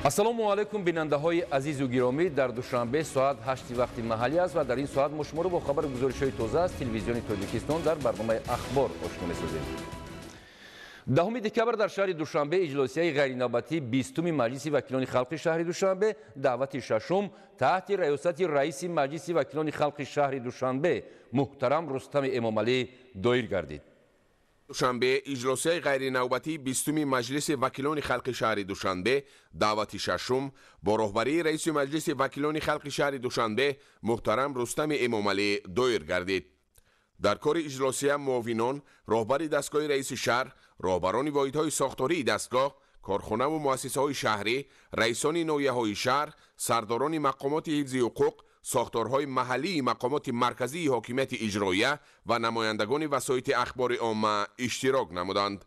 ассалому алайкум бинандаҳои азизу гиромӣ. дар душанбе соат 8 вақти маҳаллӣ аст ва дар ин соат мо шуморо бо хабари гузоришҳои тоза аз телевизиони тоҷикистон дар барномаи ахбор ошно месозем. 10 декабр дар шаҳри душанбе иҷлосияи ғайринавбатии 20-уми маҷлиси вакилони халқи шаҳри душанбе давати шашум таҳти раёсати раиси маҷлиси вакилони халқи шаҳри душанбе муҳтарам Рустами Эмомалӣ доир гардид. душанбе иҷлосияи ғайринавбатии 20-уми маҷлиси вакилони халқи шаҳри душанбе даъвати шашум бо роҳбарии раиси маҷлиси вакилони халқи шаҳри душанбе муҳтарам Рустами Эмомалӣ доир гардид. дар кори иҷлосия муовинон, роҳбари дастгоҳи раиси шаҳр, роҳбарони воҳидҳои сохтории дастгоҳ, корхонаву муассисаҳои шаҳрӣ, раисони ноҳияҳои шаҳр, сардорони мақомоти ҳифзи ҳуқуқ, сохторҳои маҳаллии мақомоти марказии ҳокимияти иҷроия ва намояндагони васоити ахбори омма иштирок намуданд.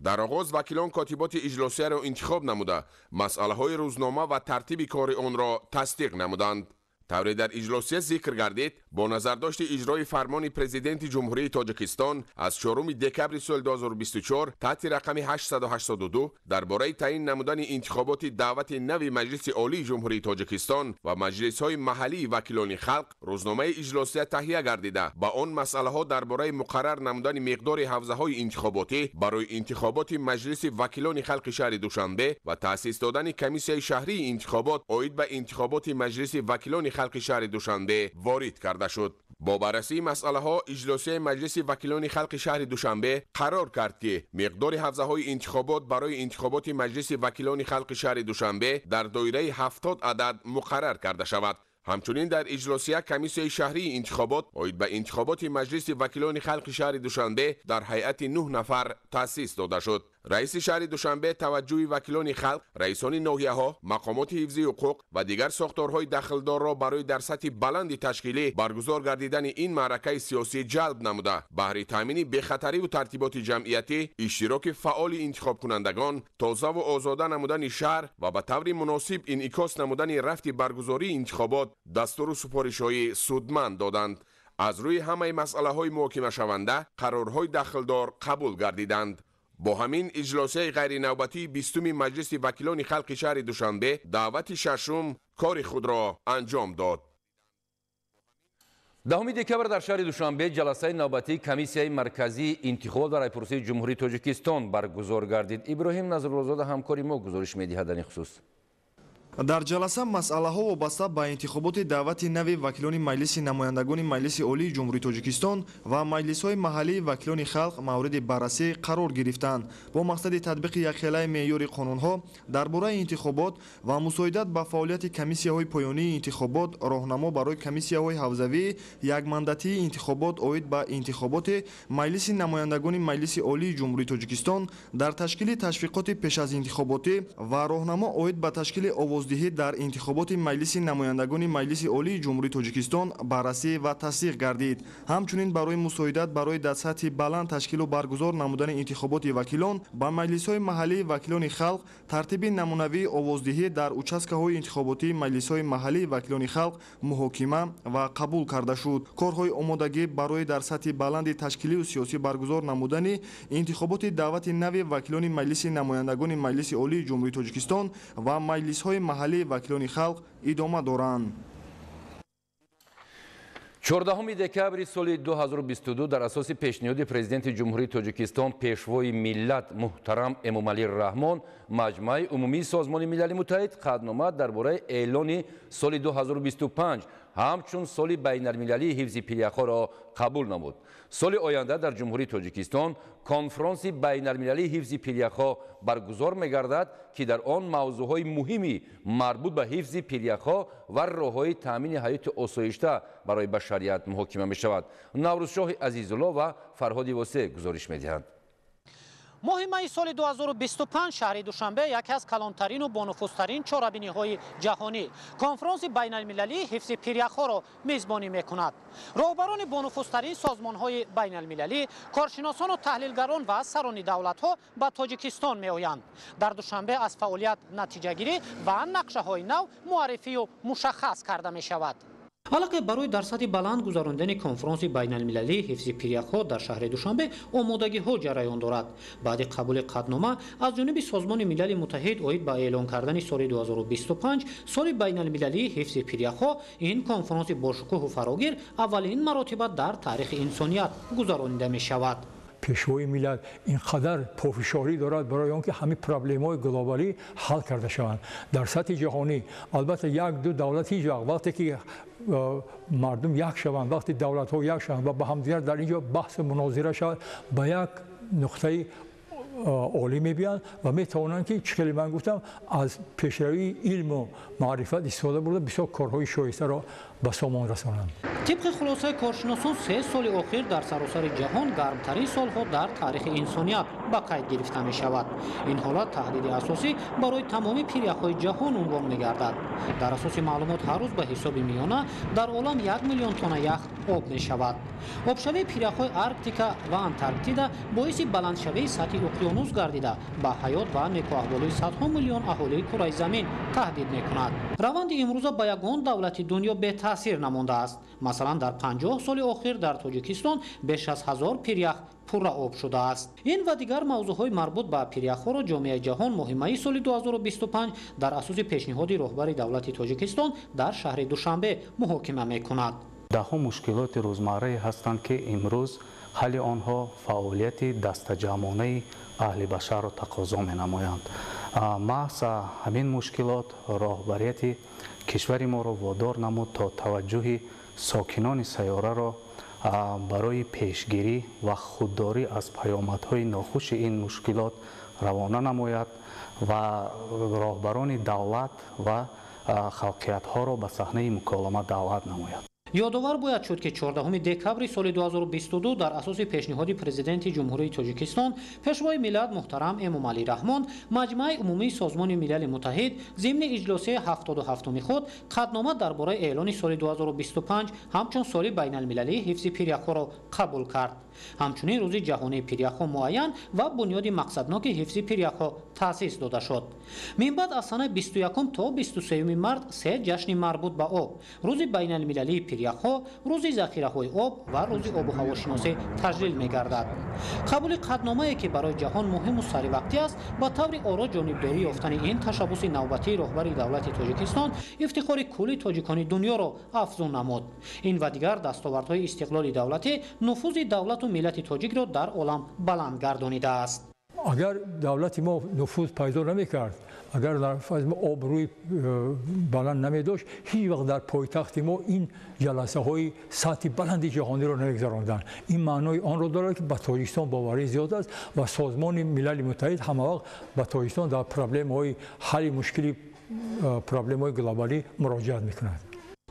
дар оғоз вакилон котиботи иҷлосияро интихоб намуда, масъалаҳои рӯзнома ва тартиби кори онро тасдиқ намуданд. тавре дар иҷлосия зикр гардид, бо назардошти иҷрои фармони президенти ҷумҳурии Тоҷикистон аз 4 декабри соли 2024 таҳти рақами 882 дар бораи таъин намудани интихоботи даъвати нави Маҷлиси Олии Ҷумҳурии Тоҷикистон ва маҷлисҳои маҳаллии вакилони халқ рӯзномаи иҷлосия таҳия гардида, ба он масъалаҳо дар бораи муқаррар намудани миқдори ҳавзаҳои интихоботӣ барои интихоботи Маҷлиси вакилони халқи шаҳри Душанбе ва таъсис додани комиссияи шаҳрии интихобот оид ба интихоботи Маҷлиси вакилони халқи шаҳри Душанбе ворид карда шуд. бо баррасии масъалаҳо иҷлосияи маҷлиси вакилони халқи шаҳри Душанбе қарор кард ки миқдори ҳавзаҳои интихобот барои интихоботи маҷлиси вакилони халқи шаҳри Душанбе дар доираи 70 адад муқаррар карда шавад. ҳамчунин дар иҷлосия комиссияи шаҳрии интихобот оид ба интихоботи маҷлиси вакилони халқи шаҳри Душанбе дар ҳайати 9 нафар таъсис дода шуд. раиси шаҳри Душанбе таваҷҷӯҳи вакилони халқ, раисони ноҳияҳо, мақомоти ҳифзи ҳуқуқ ва дигар сохторҳои дахлдорро барои дар сатҳи баланди ташкилӣ баргузор гардидани ин маъракаи сиёсӣ ҷалб намуда, баҳри таъмини бехатариву тартиботи ҷамъиятӣ, иштироки фаъоли интихобкунандагон, тозаву озода намудани шаҳр ва ба таври муносиб инъикос намудани рафти баргузории интихобот дастуру супоришҳои судманд доданд. аз рӯи ҳамаи масъалаҳои муҳокимашаванда қарорҳои дахлдор қабул гардиданд. бо ҳамин иҷлосияи ғайринавбатии 20-уми маҷлиси вакилони халқи шаҳри Душанбе даъвати шашум кори худро анҷом дод. 10 декабр дар шаҳри Душанбе ҷаласаи навбатии комиссияи марказии интихобот ва райпурсии ҷумҳурии Тоҷикистон баргузор гардид. Иброҳим Назруллозода ҳамкори мо гузориш медиҳад дар ин хусус. дар ҷаласа масъалаҳо вобаста ба интихоботи даъвати нави вакилони маҷлиси намояндагони маҷлиси олии ҷумҳурии Тоҷикистон ва маҷлисҳои маҳаллии вакилони халқ мавриди баррасӣ қарор гирифтанд бо мақсади татбиқи якхелаи меъёри қонунҳо дар бораи интихобот ва мусоидат ба фаъолияти комиссияҳои поёнии интихобот, роҳнамо барои комиссияҳои ҳавзавӣ, якмандатии интихобот оид ба интихоботи маҷлиси намояндагони маҷлиси олии ҷумҳурии Тоҷикистон дар ташкили ташвиқоти пешазинтихоботӣ ва роҳнамо оид ба ташкили овоздиҳӣ дар интихоботи маҷлиси намояндагони маҷлиси олии ҷумҳурии Тоҷикистон баррасӣ ва тасдиқ гардид. ҳамчунин барои мусоидат барои дар сатҳи баланд ташкилу баргузор намудани интихоботи вакилон ба маҷлисҳои маҳаллии вакилони халқ тартиби намунавии овоздиҳӣ дар участкаҳои интихоботии маҷлисҳои маҳаллии вакилони халқ муҳокима ва қабул карда шуд. корҳои омодагӣ барои дар сатҳи баланди ташкилию сиёсӣ баргузор намудани интихоботи даъвати нави вакилони маҷлиси намояндагони маҷлиси олии ҷумҳурии Тоҷикистон ва маҷлисҳои маҳаллии вакилони халқ идома доранд. 14 декабри соли 2022 дар асоси пешниҳоди президенти ҷумҳурии Тоҷикистон пешвои миллат муҳтарам Эмомалӣ Раҳмон маҷмӯи умумии Созмони Милали Муттаҳид қаднома дар бораи эълони соли 2025 ҳамчун соли байналмилалии ҳифзи пиряхоро қабул намуд. соли оянда дар ҷумҳурии Тоҷикистон конфронси байналмилалии ҳифзи пиряхо баргузор мегардад ки дар он мавзӯъҳои муҳими марбут ба ҳифзи пиряхо ва роҳҳои таъмини ҳаёти осоишта барои башарият муҳокима мешавад. Наврӯзшоҳи Азизулло ва Фарҳоди Восеъ гузориш медиҳанд. моҳи майи соли 2025 шаҳри Душанбе яке аз калонтарину бонуфузтарин чорабиниҳои ҷаҳонӣ конфронси байналмилалии ҳифзи пиряхоро мезбонӣ мекунад. роҳбарони бонуфузтарин созмонҳои байналмилалӣ, коршиносону таҳлилгарон ва сарони давлатҳо ба Тоҷикистон меоянд. дар Душанбе аз фаъолият натиҷагирӣ ва нақшаҳои нав муаррифию мушаххас карда мешавад. аллакай барои дар сатҳи баланд гузарондани конфронси байналмилалии ҳифзи пиряхҳо дар шаҳри душанбе омодагиҳо ҷараён дорад. баъди қабули қаднома аз ҷониби созмони милали муттаҳид оид ба эълон кардани соли 2025 соли байналмилалии ҳифзи пиряхҳо ин конфронси бошукӯҳу фарогир аввалин маротиба дар таърихи инсоният гузаронида мешавад. пешвои миллат инқадар пофишорӣ дорад барои он ки ҳамин проблемаҳои глобалӣ ҳал карда шаванд. дар сатҳи ҷаҳонӣ албатта як ду давлат ҳеҷ вақт вақте ки мардум як шаванд, вақти давлатҳо як шаванд ва ба ҳамдигар дар инҷо баҳсу мунозира шавад, ба як нуқтаи олӣ мебиянд ва метавонанд ки чӣ хеле ман гуфтам аз пешравии илму маърифат истифода бурда бисёр корҳои шоистаро ба сомон расонанд. طبق خلاصه کارشناسان 3 سال اخیر در سراسر جهان گرمترین سالها در تاریخ انسانیت به قید گرفته می شود. این حالت تهدید اساسی برای تمام پیریخ‌های جهان عنوان می گردد. در اساس معلومات هر روز به حساب میانه در عالم 1 میلیون تن یخ آب می شود. آبشوی پیریخ‌های آرکتیکا و انتارکتیدا باعث بلندشوی سطح اقیانوس گردیده به حیات و نکوهبالی صدها میلیون اهالی کره زمین تهدید می کند. روند امروز به یگان دولت دنیا به تاثیر نمانده است. مثلا در 50 سال اخیر در تاجیکستان بیش از 1000 پیریخ پر آب شده است. این و دیگر موضوعهای مربوط به پیریخ‌ها را جامعه جهان ماه سال 2025 در اساس پیشنهاد رهبر دولت تاجیکستان در شهر دوشنبه محاکمه می‌کند. ده‌ها مشکلات روزمره هستند که امروز حل آنها فعالیت دستجمعانه اهل بشر را تقاضا می‌نمایند. محض همین مشکلات رهبریت کشور ما را وادار نمود تا توجه ساکنان سیاره را برای پیشگیری و خودداری از پیامدهای ناخوش این مشکلات روانه نماید و راهبران دولت و خلقیت‌ها را به صحنه مکالمه دعوت نماید. یادآور باید شد که 14 دکبر سال 2022 در اساس پیشنهاد پرزیدنت جمهوری تاجیکستان پیشوای ملت محترم امومعلی رحمان مجمع عمومی سازمان ملل متحد ضمن اجلاس 77 خود قطعنامه درباره اعلان سال 2025 همچون سال بین المللی حفظ پیریخ‌ها را قبول کرد. همچنین روز جهانی پیریخ‌ها معین و بنیاد مقصدناک حفظ پیریخ‌ها تأسیس داده شد. من بعد از سال 21 تا 23 مارس 3 جشن مربوط به آب، روز بین المللی پیریخ‌ها، روز ذخیره‌های آب و روز آب و هوا شناسی تجلیل می‌گردد. قبول قطعنامه‌ای که برای جهان مهم و سریع است، با طور آرا جانبداری یافتن این تشبث نوبتی رهبر دولت تاجیکستان افتخار کل تاجیکان دنیا را افزون نمود. این و دیگر دستاوردهای استقلال دولتی نفوذ دولت و ملت تاجیک را در عالم بلند گردانیده است. اگر دولت ما نفوذ پیدا نمی‌کرد، اگر در فاز ما آبروی بلند نمی‌داشت، هیچ وقت در پایتخت ما این جلسه‌های سطح بلند جهانی را نمی‌گذراندند. این معنای آن را دارد که به تاجیکستان باوری زیاد است و سازمان ملل متحد همه وقت به تاجیکستان در پرابلم‌های حل مشکلی پرابلم‌های گلوبالی مراجعت می‌کند.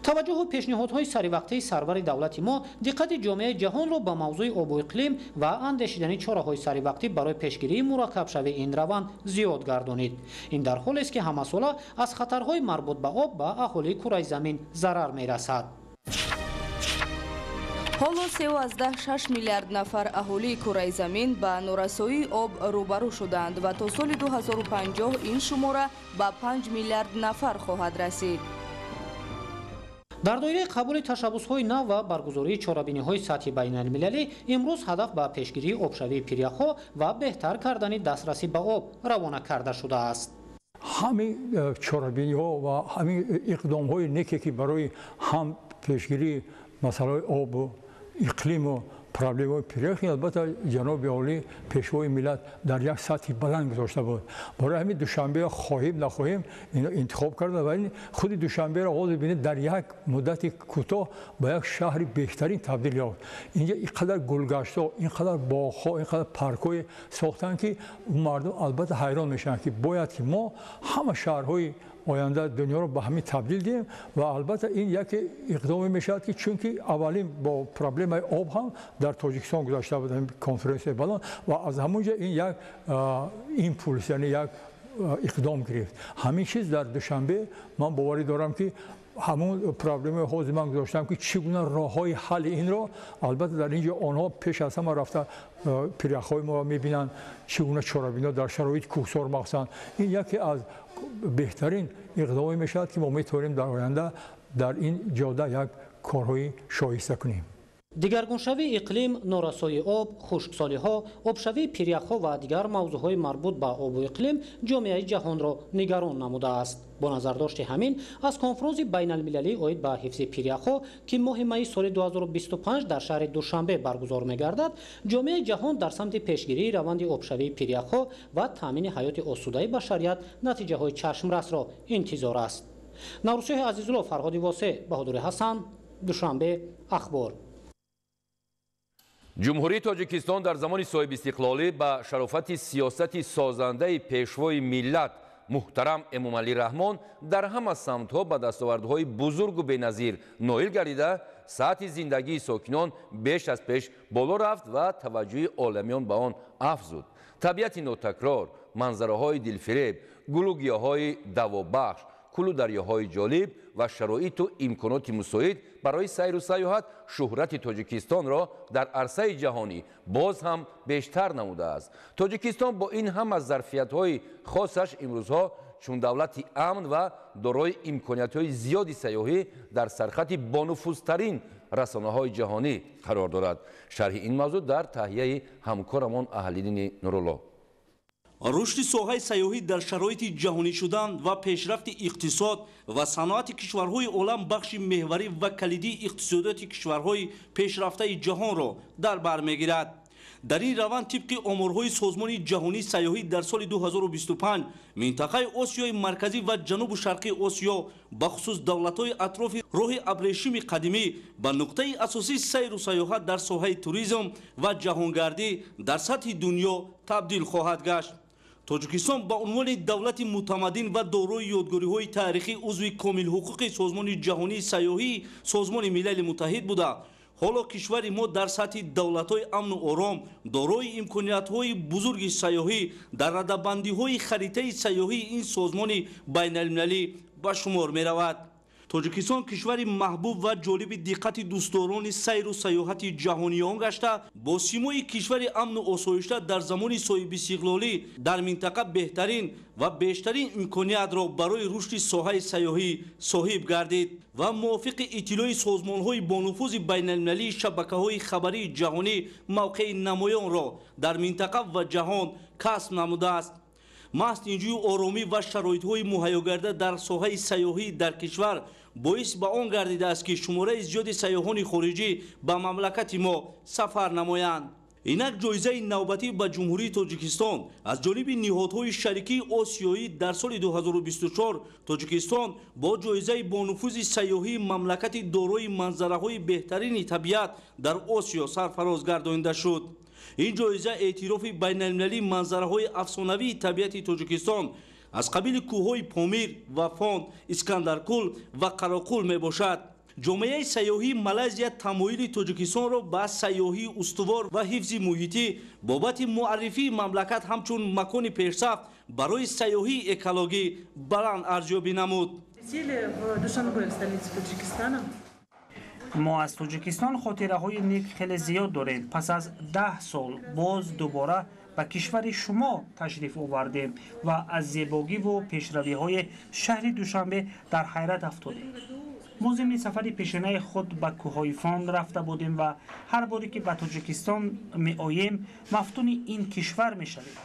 توجه و پیشنهادهای سریع‌وقته سرور دولت ما دقت جامعه جهان را به موضوع آب و اقلیم و اندیشیدن چاره‌های سریع‌وقته برای پیشگیری مرکب شوی این روند زیاد گردانید. این در حالی است که همساله از خطرهای مربوط به آب به اهالی کره زمین ضرر می‌رسد. ҳоло 13.6 миллиард нафар аҳолии кураи замин ба норасоии об рӯбарӯ шуданд ва то соли 2050 ин шумора ба 5 миллиард нафар хоҳад расид. در دایره قبول تشبث‌های نو و برگزاری چاره‌بینی‌های سطحی بین‌المللی امروز هدف به پیشگیری آبشوی پیریخ‌ها و بهتر کردن دسترسی به آب روانه کرده شده است. همین چاره‌بینی‌ها و همین اقدام‌های نیکی که برای هم پیشگیری مسائل آب و اقلیم و پرابلم‌های پیریخ البته جناب عالی پیشوای ملت در یک سطح بلند گذاشته بود. برای همین دوشنبه خواهیم نخواهیم اینو انتخاب کرده و این خود دوشنبه را حاضر ببینید در یک مدت کوتاه به یک شهر بهترین تبدیل یافت. اینجا اینقدر گلگشت‌ها، اینقدر باغ‌ها، اینقدر پارک‌های ساختن که مردم البته حیران میشن که باید که ما همه شهرهای آینده دنیا رو به همین تبدیل دیم و البته این یک اقدامی میشد که چون که اولین با پرابلم آب هم در تاجیکستان گذاشته بودیم کنفرانس بلند و از همونجا این یک ایمپولس یعنی یک اقدام گرفت. همین چیز در دوشنبه من باوری دارم که همون پرابلم حوض من گذاشتم که چگونه راههای حل این را البته در اینجا آنها پیش از همه رفته پیریخ‌های ما میبینن چگونه چاره‌بینا در شرایط کوهسار مخصوصا این یکی از بهترین اقدامی میشد که ما میتونیم در آینده در این جاده یک کارهای شایسته کنیم. дигаргуншавии иқлим, норасоии об, хушксолиҳо, обшавии пиряхҳо ва дигар мавзӯъҳои марбут ба обу иқлим ҷомеаи ҷаҳонро нигарон намудааст. бо назардошти ҳамин аз конфронси байналмилалӣ оид ба ҳифзи пиряхҳо ки моҳи майи соли 2025 дар шаҳри душанбе баргузор мегардад, ҷомеаи ҷаҳон дар самти пешгирии раванди обшавии пиряхҳо ва таъмини ҳаёти осудаи башарият натиҷаҳои чашмрасро интизор аст. наврусиҳои азизулло, фарҳоди восеъ, баҳодури ҳасан, душанбе, ахбор. ҷумҳурии тоҷикистон дар замони соҳибистиқлолӣ ба шарофати сиёсати созандаи пешвои миллат муҳтарам эмомалӣ раҳмон дар ҳама самтҳо ба дастовардҳои бузургу беназир ноил гардида, сатҳи зиндагии сокинон беш аз пеш боло рафт ва таваҷҷӯҳи оламиён ба он афзуд. табиати нотакрор, манзараҳои дилфиреб, гулу гиёҳҳои давобахш, кулу дарёҳои ҷолиб ва шароиту имконоти мусоид барои сайру сайёҳат шӯҳрати тоҷикистонро дар арсаи ҷаҳонӣ боз ҳам бештар намудааст. тоҷикистон бо ин ҳама зарфиятҳои хосаш имрӯзҳо чун давлати амн ва дорои имкониятҳои зиёди сайёҳӣ дар сархати бонуфузтарин расонаҳои ҷаҳонӣ қарор дорад. шарҳи ин мавзӯъ дар таҳияи ҳамкорамон Аҳлиддини Нурулло. рушди соҳаи сайёҳӣ дар шароити ҷаҳонӣ шудан ва пешрафти иқтисод ва саноати кишварҳои олам бахши меҳварӣ ва калидии иқтисодиёти кишварҳои пешрафтаи ҷаҳонро дар бар мегирад. дар ин раванд тибқи оморҳои созмони ҷаҳонии сайёҳӣ дар соли 2025 минтақаи осиёи марказӣ ва ҷанубу шарқии осиё ба хусус давлатҳои атрофи роҳи абрешими қадимӣ ба нуқтаи асосии сайру сайёҳат дар соҳаи туризм ва ҷаҳонгардӣ дар сатҳи дунё табдил хоҳад гашт. тоҷикистон ба унвони давлати мутамаддин ва дорои ёдгориҳои таърихӣ узви комилҳуқуқи созмони ҷаҳонии сайёҳии созмони милали муттаҳид буда, ҳоло кишвари мо дар сатҳи давлатҳои амну ором дорои имкониятҳои бузурги сайёҳӣ дар радабандиҳои харитаи сайёҳии ин созмони байналмилалӣ ба шумор меравад. тоҷикистон кишвари маҳбуб ва ҷолиби диққати дӯстдорони сайру сайёҳати ҷаҳониён гашта, бо симои кишвари амну осоишта дар замони соҳибистиқлолӣ дар минтақа беҳтарин ва бештарин имкониятро барои рушди соҳаи сайёҳӣ соҳиб гардид ва мувофиқи иттилои созмонҳои бонуфузи байналмилалии шабакаҳои хабарии ҷаҳонӣ мавқеи намоёнро дар минтақа ва ҷаҳон касб намудааст. маҳз тинҷӯи оромӣ ва шароитҳои муҳайёгарда дар соҳаи сайёҳӣ дар кишвар боис ба он гардидааст ки шумораи зиёди сайёҳони хориҷӣ ба мамлакати мо сафар намоянд. инак ҷоизаи навбатӣ ба ҷумҳурии тоҷикистон аз ҷониби ниҳодҳои шарикии осиёӣ дар соли 2024 тоҷикистон бо ҷоизаи бонуфузи сайёҳии мамлакати дорои манзараҳои беҳтарини табиат дар осиё сарфароз гардонида шуд. ин ҷоиза эътирофи байналмилалии манзараҳои афсонавии табиати тоҷикистон аз қабили кӯҳҳои Помир, Вафон, Искандаркул ва Қароқул мебошад. ҷомеаи сайёҳии Малайзия тамоили тоҷикистонро ба сайёҳии устувор ва ҳифзи муҳитӣ бобати муаррифии мамлакат ҳамчун макони пешсаф барои сайёҳии экологӣ баланд арзёбӣ намуд. мо аз тоҷикистон хотираҳои нек хеле зиёд дорем. пас аз 10 сол боз дубора ба кишвари шумо ташриф овардем ва аз зебогиву пешравиҳои шаҳри Душанбе дар ҳайрат афтодем. мо зимни сафари пешинаи худ ба кӯҳҳои Фон рафта будем ва ҳар боре ки ба тоҷикистон меоем мафтуни ин кишвар мешавем.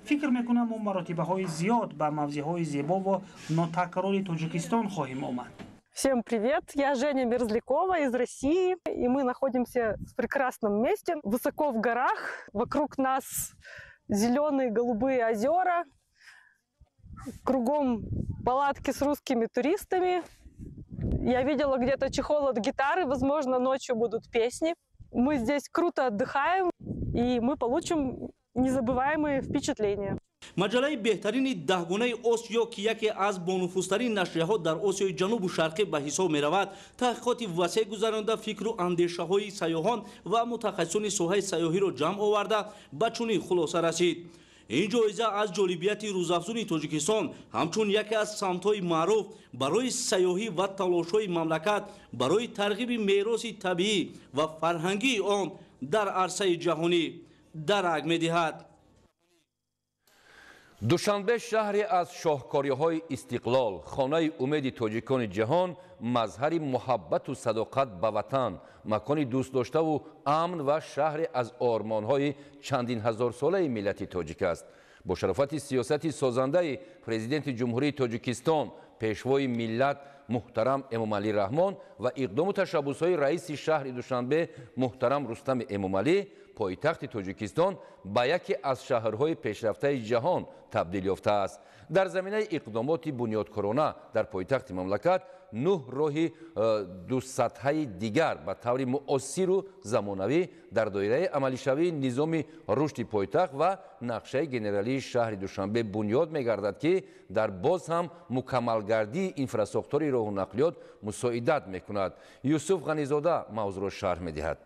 фикр мекунам мо маротибаҳои зиёд ба мавзеъҳои зебо ва нотакрори тоҷикистон хоҳем омад. Всем привет, я Женя Мерзлякова из России, и мы находимся в прекрасном месте, высоко в горах, вокруг нас зеленые голубые озера, кругом палатки с русскими туристами. Я видела где-то чехол от гитары, возможно, ночью будут песни. Мы здесь круто отдыхаем, и мы получим незабываемые впечатления. маҷалаи беҳтарини даҳгонаи осиё ки яке аз бонуфузтарин нашрияҳо дар осиёи ҷанубу шарқӣ ба ҳисоб меравад, таҳқиқоти васеъ гузаронида фикру андешаҳои сайёҳон ва мутахассисони соҳаи сайёҳиро ҷамъ оварда ба чунин хулоса расид. ин ҷоиза аз ҷолибияти рӯзафзуни тоҷикистон ҳамчун яке аз самтҳои маъруф барои сайёҳӣ ва талошҳои мамлакат барои тарғиби мероси табиӣ ва фарҳангии он дар арсаи ҷаҳонӣ дарак медиҳад. душанбе шаҳре аз шоҳкориҳои истиқлол, хонаи умеди тоҷикони ҷаҳон, мазҳари муҳаббату садоқат ба ватан, макони дӯстдоштаву амн ва шаҳре аз ормонҳои чандин ҳазорсолаи миллати тоҷик аст. бо шарофати сиёсати созандаи президенти ҷумҳурии тоҷикистон, пешвои миллат муҳтарам Эмомалӣ Раҳмон ва иқдому ташаббусҳои раиси шаҳри Душанбе муҳтарам Рустами Эмомалӣ, пойтахти Тоҷикистон ба яке аз шаҳрҳои пешрафтаи ҷаҳон табдил ёфтааст. дар заминаи иқдомоти бунёдкорона дар пойтахти мамлакат 9 роҳи дусатҳаи дигар ба таври муосиру замонавӣ дар доираи амалишавии низоми рушди пойтахт ва нақшаи генералии шаҳри Душанбе бунёд мегардад, ки дар боз ҳам мукаммалгардии инфраструктураи роҳу нақлиёт мусоидат мекунад. Юсуф Ғанизода мавзӯъро шарҳ медиҳад.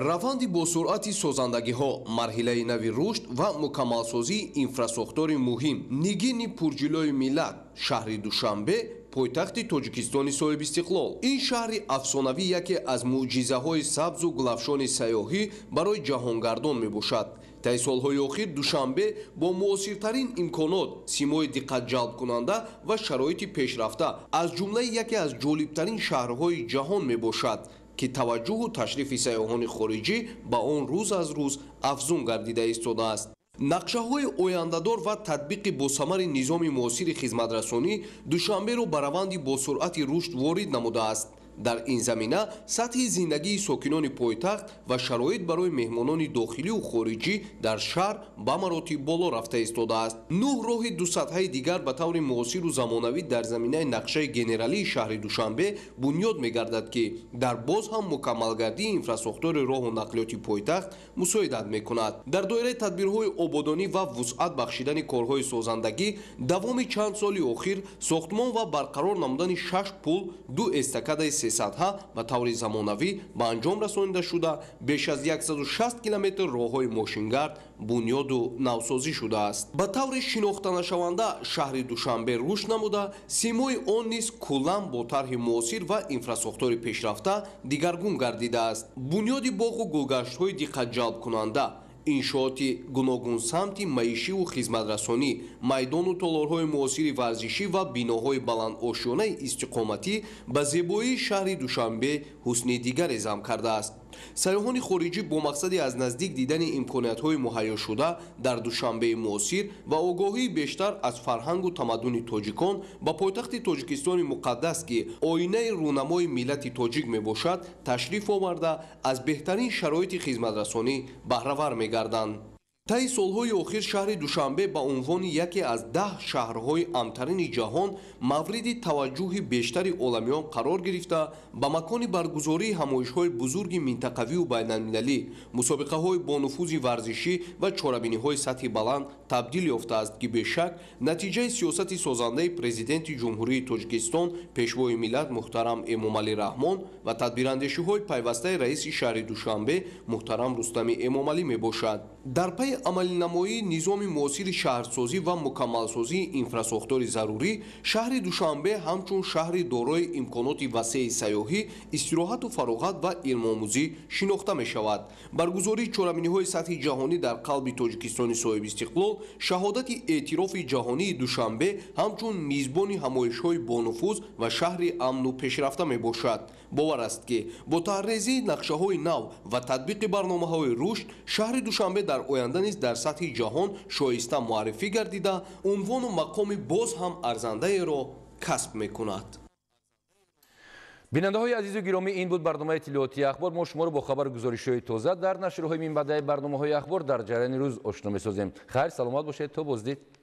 раванди босуръати созандагиҳо, марҳилаи нави рушд ва мукаммалсозии инфраструктури муҳим, нигини пурҷилои миллат, шаҳри Душанбе, пойтахти Тоҷикистони соҳиби истиқлол. Ин шаҳри афсонавӣ яке аз муъҷизаҳои сабзу гулафшони сайёҳӣ барои ҷаҳонгардон мебошад. таи солҳои охир Душанбе бо муосиртарин имконот, симои диққатҷалбкунанда ва шароити пешрафта аз ҷумлаи яке аз ҷолибтарин шаҳрҳои ҷаҳон мебошад, ки таваҷҷӯҳу ташрифи сайёҳони хориҷӣ ба он рӯз аз рӯз афзун гардида истодааст. нақшаҳои ояндадор ва татбиқи босамари низоми муосири хизматрасонӣ Душанберо ба раванди босуръати рушд ворид намудааст. дар ин замина сатҳи зиндагии сокинони пойтахт ва шароит барои меҳмонони дохилию хориҷӣ дар шаҳр ба маротиб боло рафта истодааст. 9 роҳи дусатҳаи дигар ба таври муосиру замонавӣ дар заминаи нақшаи генералии шаҳри Душанбе бунёд мегардад, ки дар боз ҳам мукаммалгардии инфраструктураи роҳу нақлиёти пойтахт мусоидат мекунад. дар доираи тадбирҳои ободонӣ ва вусъат бахшидани корҳои созандагӣ давоми чанд соли охир сохтмон ва барқарор намудани 6 пул, 2 эстакадаи 300 ба таври замонавӣ ба анҷом расонида шуда, беш аз 160 километр роҳҳои мошингард бунёду навсозӣ шудааст. ба таври шинохтанашаванда шаҳри Душанбе рушд намуда, симои он низ куллан бо тарҳи муосир ва инфраструктури пешрафта дигаргун гардидааст. бунёди боғу гулгаштҳои диққатҷалбкунанда, иншооти гуногун самти маишиву хизматрасонӣ, майдону толорҳои муосири варзишӣ ва биноҳои баландошёнаи истиқоматӣ ба зебоии шаҳри Душанбе ҳусни дигар эзам кардааст. сайёҳони хориҷӣ бо мақсади аз наздик дидани имкониятҳои муҳайёшуда дар Душанбеи муосир ва огоҳии бештар аз фарҳангу тамаддуни тоҷикон ба пойтахти Тоҷикистони муқаддас, ки оинаи рӯнамои миллати тоҷик мебошад, ташриф оварда аз беҳтарин шароити хизматрасонӣ баҳравар мегарданд. таи солҳои охир шаҳри Душанбе ба унвони яке аз 10 шаҳрҳои амтарини ҷаҳон мавриди таваҷҷӯҳи бештари оламиён қарор гирифта, ба макони баргузории ҳамоишҳои бузурги минтақавию байналмилалӣ, мусобиқаҳои бонуфузи варзишӣ ва чорабиниҳои сатҳи баланд табдил ёфтааст, ки бешак натиҷаи сиёсати созандаи президенти ҷумҳурии Тоҷикистон, пешвои миллат муҳтарам Эмомалӣ Раҳмон ва тадбирандешиҳои пайвастаи раиси шаҳри Душанбе муҳтарам Рустами Эмомалӣ мебошад. дар пайи амалинамоии низоми муосири шаҳрсозӣ ва мукаммалсозии инфраструктури зарурӣ, шаҳри Душанбе ҳамчун шаҳри дорои имконоти васеи сайёҳӣ, истироҳату фароғат ва илмомӯзӣ шинохта мешавад. баргузории чорабиниҳои сатҳи ҷаҳонӣ дар қалби Тоҷикистони соҳиби истиқлол шаҳодати эътирофи ҷаҳонии Душанбе ҳамчун мизбони ҳамоишҳои бонуфуз ва шаҳри амну пешрафта мебошад. бовар аст, ки бо таҳррезии нақшаҳои нав ва татбиқи барномаҳои рушд, шаҳри Душанбе дар оянда низ дар сатҳи ҷаҳон шоиста муаррифӣ гардида, унвону мақоми боз ҳам арзандаеро касб мекунад. бинандаҳои азизу гиромӣ, ин буд барномаи иттилоотии ахбор. мо шуморо бо хабару гузоришҳои тоза дар нашрҳои минбаъдаи барномаҳои ахбор дар ҷараёни рӯз ошно месозем. хайр, саломат бошед, то боздид.